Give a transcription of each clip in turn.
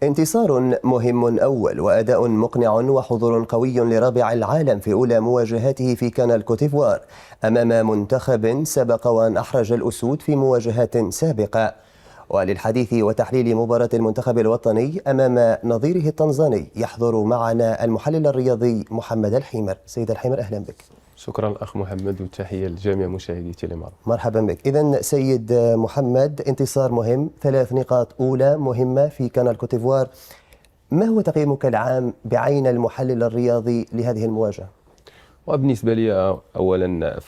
انتصار مهم أول وأداء مقنع وحضور قوي لرابع العالم في أولى مواجهاته في كان الكوتيفوار أمام منتخب سبق وأن أحرج الأسود في مواجهات سابقة. وللحديث وتحليل مباراة المنتخب الوطني أمام نظيره التنزاني يحضر معنا المحلل الرياضي محمد الحيمر. سيد الحيمر، أهلا بك. شكرا الأخ محمد، وتحية لجميع مشاهدي تيليمار. مرحبا بك. إذن سيد محمد، انتصار مهم، 3 نقاط أولى مهمة في كان الكوتيفوار. ما هو تقييمك العام بعين المحلل الرياضي لهذه المواجهة؟ وبالنسبة لي أولا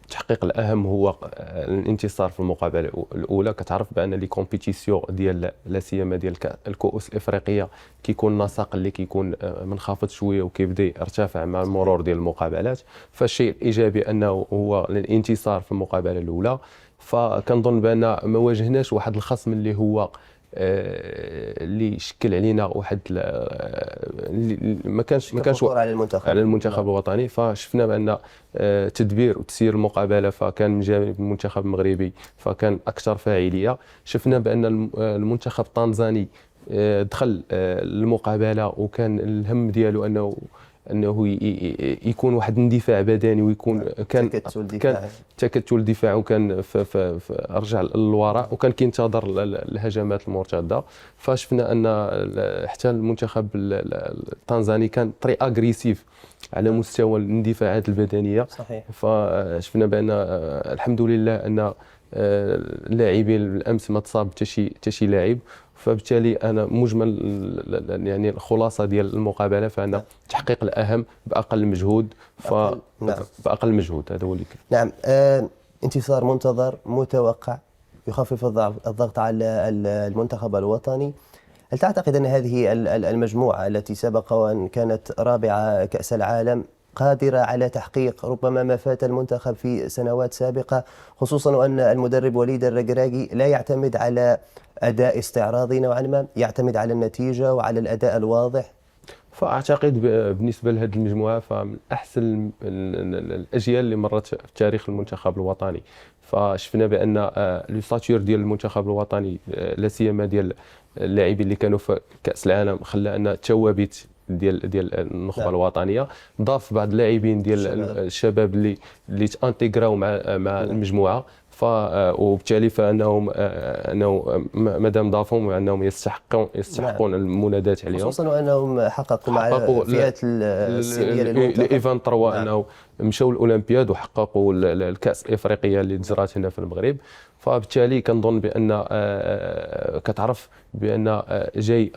التحقيق الأهم هو الانتصار في المقابلة الأولى. كتعرف بأن لي كومبيتيسيون ديال لا سيما ديال الكؤوس الإفريقية كيكون نسق اللي كيكون منخفض شوية وكيبدا يرتفع مع المرور ديال المقابلات. فالشيء الإيجابي أنه هو الانتصار في المقابلة الأولى. فكنظن بأن ما واجهناش واحد الخصم اللي هو اللي شكل علينا واحد ما كانش على المنتخب الوطني. فشفنا بان تدبير وتسيير المقابله فكان من جانب المنتخب المغربي فكان اكثر فاعليه. شفنا بان المنتخب التنزاني دخل المقابله وكان الهم ديالو انه يكون واحد اندفاع بدني ويكون كان تكتل دفاع وكان رجع للوراء وكان كينتظر الهجمات المرتده. فشفنا ان حتى المنتخب التنزاني كان طري اغريسيف على مستوى الاندفاعات البدنيه. صحيح. فشفنا بان الحمد لله ان اللاعبين الامس ما تصاب حتى شي لاعب. فبالتالي انا مجمل يعني الخلاصه ديال المقابله فانا التحقيق الاهم باقل مجهود. باقل مجهود هذا هو اللي نعم. انتصار منتظر متوقع يخفف الضغط على المنتخب الوطني. هل تعتقد ان هذه المجموعه التي سبق وان كانت رابعه كأس العالم قادرة على تحقيق ربما ما فات المنتخب في سنوات سابقة، خصوصا وأن المدرب وليد الركراكي لا يعتمد على أداء استعراضي نوعا ما، يعتمد على النتيجة وعلى الأداء الواضح؟ فأعتقد بالنسبة لهذه المجموعة فمن أحسن الأجيال اللي مرت في تاريخ المنتخب الوطني. فشفنا بأن لو ساتور ديال المنتخب الوطني لا سيما ديال اللاعبين اللي كانوا في كأس العالم خلى أن الثوابت ديال النخبه الوطنيه. ضاف بعض اللاعبين ديال الشباب اللي تانتيغراو مع المجموعه. وبالتالي فانهم مادام ضافهم انهم يستحقون المنادات عليهم، خصوصا وانهم حققوا مع الفئات السنيه لإيفان 3 انه مشاو الاولمبياد وحققوا الكاس الافريقيه اللي تجرات هنا في المغرب. فبالتالي كنظن بان كتعرف بان جاي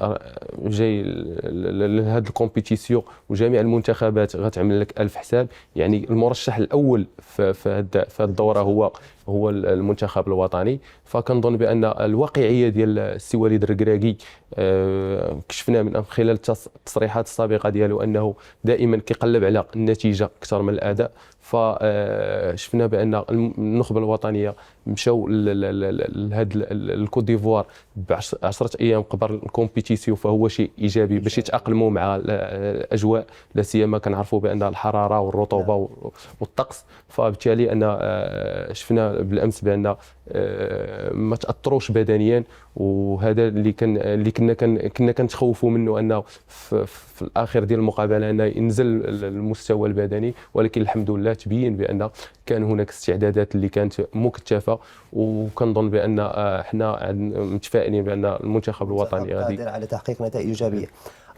لهذه الكومبيتيسيون وجميع المنتخبات غتعمل لك ألف حساب. يعني المرشح الاول في هذه الدوره هو المنتخب الوطني. فكنظن بان الواقعيه ديال السي وليد الركراكي كشفنا من خلال التصريحات السابقه ديالو انه دائما كيقلب على النتيجه اكثر من الاداء. فشفنا بان النخبه الوطنيه مشاو لهذا الكوت ديفوار ب10 ايام قبل الكومبيتيسيون، فهو شيء ايجابي باش يتاقلموا مع الاجواء، لا سيما كنعرفوا بان الحراره والرطوبه والطقس. فبالتالي انا شفنا بالامس بان ما تاثروش بدنيا، وهذا اللي كنا كنتخوفوا منه انه في الاخير ديال المقابله انه ينزل المستوى البدني. ولكن الحمد لله تبين بان كان هناك استعدادات اللي كانت مكثفه، وكنظن بان احنا متفائلين بان المنتخب الوطني قادر على تحقيق نتائج ايجابيه.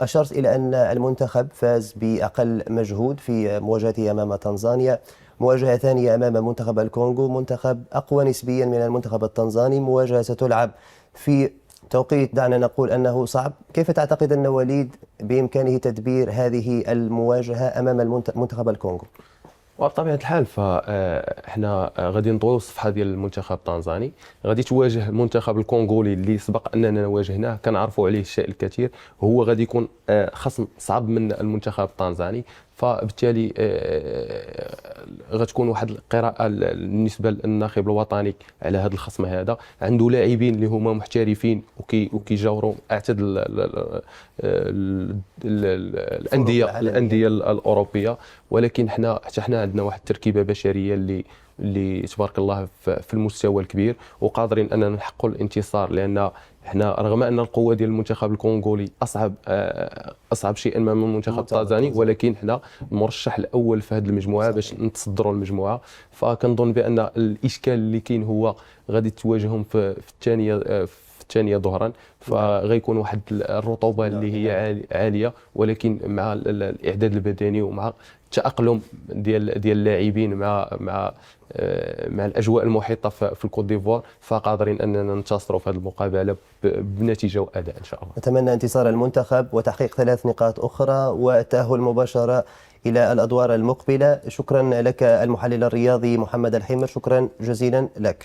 اشرت الى ان المنتخب فاز باقل مجهود في مواجهته امام تنزانيا، مواجهه ثانيه امام منتخب الكونغو، منتخب اقوى نسبيا من المنتخب التنزاني، مواجهه ستلعب في توقيت دعنا نقول أنه صعب. كيف تعتقد أن وليد بإمكانه تدبير هذه المواجهة أمام منتخب الكونغو؟ وبطبيعه الحال فاحنا غادي نطويو الصفحه ديال المنتخب التنزاني. غادي تواجه المنتخب الكونغولي اللي سبق اننا واجهناه، كنعرفوا عليه الشيء الكثير. هو غادي يكون خصم صعب من المنتخب التنزاني. فبالتالي غتكون واحد القراءه بالنسبه للناخب الوطني على هذا الخصم. هذا عنده لاعبين اللي هما محترفين وكيجاوروا اعتد الانديه الاوروبيه. ولكن حتى حنا عندنا واحد التركيبه بشريه اللي تبارك الله في المستوى الكبير، وقادرين اننا نحققوا الانتصار، لان حنا رغم ان القوه ديال المنتخب الكونغولي اصعب شيئا ما من المنتخب التنزاني، ولكن حنا المرشح الاول في هذه المجموعه باش نتصدروا المجموعه. فكنظن بان الاشكال اللي كاين هو غادي تواجههم في الثانيه ظهرا، فغيكون واحد الرطوبه اللي هي عاليه، ولكن مع الاعداد البدني ومع التاقلم ديال اللاعبين مع الاجواء المحيطه في الكوت ديفوار، فقادرين اننا ننتصروا في هذه المقابله بنتيجه واداء ان شاء الله. نتمنى انتصار المنتخب وتحقيق 3 نقاط أخرى والتأهل مباشرة إلى الأدوار المقبلة. شكرا لك المحلل الرياضي محمد الحمر، شكرا جزيلا لك.